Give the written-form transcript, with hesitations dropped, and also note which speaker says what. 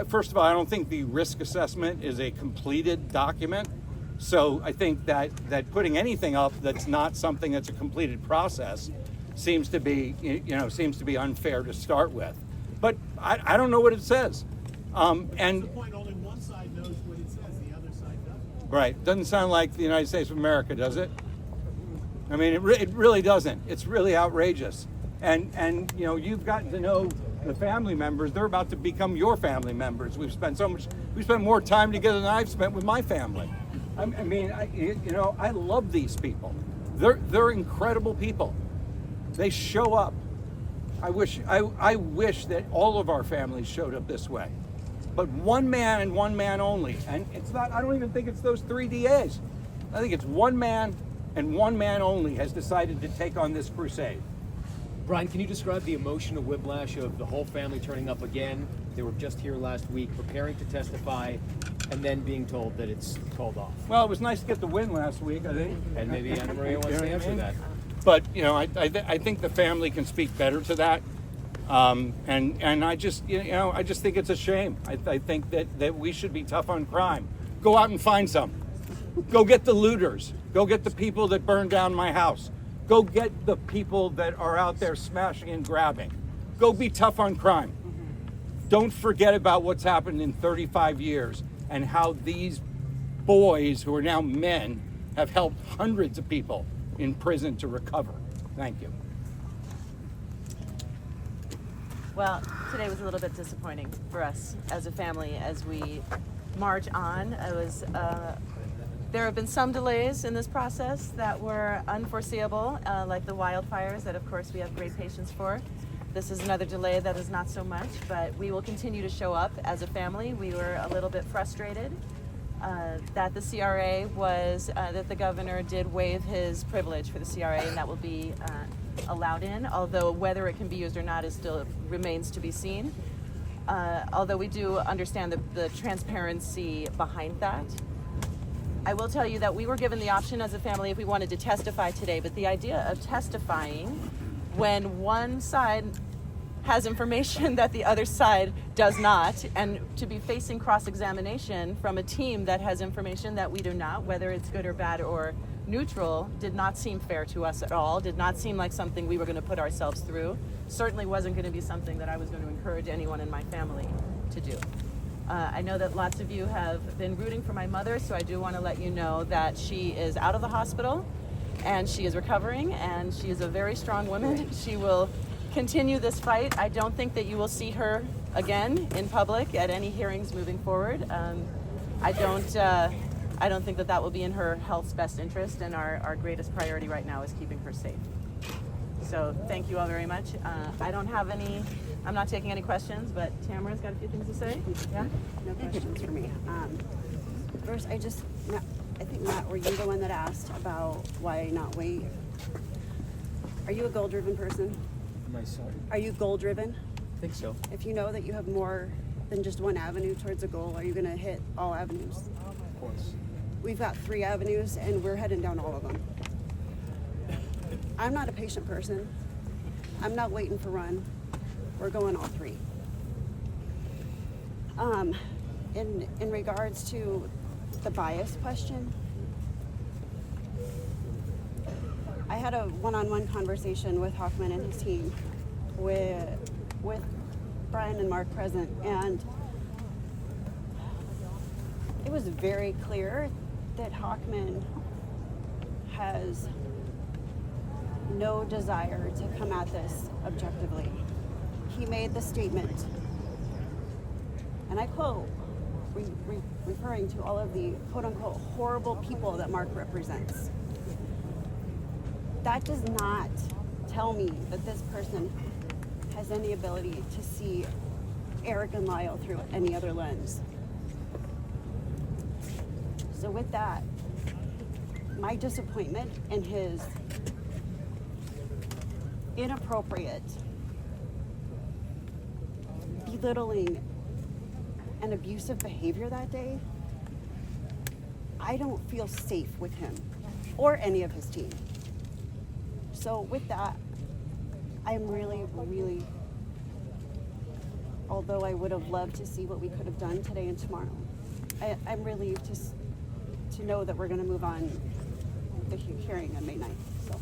Speaker 1: First of all, I don't think the risk assessment is a completed document. So I think that putting anything up that's not something that's a completed process seems to be unfair to start with. But I don't know what it says.
Speaker 2: And that's the point. Only one side knows what it says. The other side doesn't.
Speaker 1: Right. Doesn't sound like the United States of America, does it? I mean, it really doesn't. It's really outrageous. And you've gotten to know the family members. They're about to become your family members. We spent more time together than I've spent with my family. I love these people. They're incredible people. They show up. I wish that all of our families showed up this way. But one man and one man only. And it's not, I don't even think it's those 3 DAs. I think it's one man and one man only has decided to take on this crusade.
Speaker 3: Brian, can you describe the emotional whiplash of the whole family turning up again? They were just here last week preparing to testify and then being told that it's called off.
Speaker 1: Well, it was nice to get the win last week, I think.
Speaker 3: And maybe Anna Maria wants to answer that.
Speaker 1: But, I think the family can speak better to that. And I just think it's a shame. I think that we should be tough on crime. Go out and find some. Go get the looters. Go get the people that burned down my house. Go get the people that are out there smashing and grabbing. Go be tough on crime. Don't forget about what's happened in 35 years and how these boys, who are now men, have helped hundreds of people in prison to recover. Thank you.
Speaker 4: Well, today was a little bit disappointing for us as a family as we march on. There have been some delays in this process that were unforeseeable, like the wildfires that, of course, we have great patience for. This is another delay that is not so much, but we will continue to show up as a family. We were a little bit frustrated that the CRA that the governor did waive his privilege for the CRA, and that will be allowed in, although whether it can be used or not still remains to be seen. Although we do understand the transparency behind that. I will tell you that we were given the option as a family if we wanted to testify today, but the idea of testifying when one side has information that the other side does not, and to be facing cross-examination from a team that has information that we do not, whether it's good or bad or neutral, did not seem fair to us at all, did not seem like something we were going to put ourselves through, certainly wasn't going to be something that I was going to encourage anyone in my family to do. I know that lots of you have been rooting for my mother, so I do want to let you know that she is out of the hospital and she is recovering, and she is a very strong woman. She will continue this fight. I don't think that you will see her again in public at any hearings moving forward. I don't think that will be in her health's best interest, and our greatest priority right now is keeping her safe. So thank you all very much. I'm not taking any questions, but Tamara's got a few things to say. Yeah?
Speaker 5: No questions for me. First, I think, Matt, were you the one that asked about why not wait? Are you a goal-driven person?
Speaker 3: Am I sorry?
Speaker 5: Are you goal-driven?
Speaker 3: I think so.
Speaker 5: If you know that you have more than just one avenue towards a goal, are you going to hit all avenues?
Speaker 3: Of course.
Speaker 5: We've got 3 avenues, and we're heading down all of them. I'm not a patient person. I'm not waiting for run. We're going all 3. In regards to the bias question, I had a one-on-one conversation with Hoffman and his team with Brian and Mark present, and it was very clear that Hoffman has no desire to come at this objectively. He made the statement, and I quote, referring to all of the quote-unquote horrible people that Mark represents. That does not tell me that this person has any ability to see Eric and Lyle through any other lens. So with that, my disappointment in his inappropriate, belittling, and abusive behavior that day, I don't feel safe with him or any of his team. So with that, I'm really, really although I would have loved to see what we could have done today and tomorrow. I'm relieved to know that we're going to move on the hearing on May 9th. So.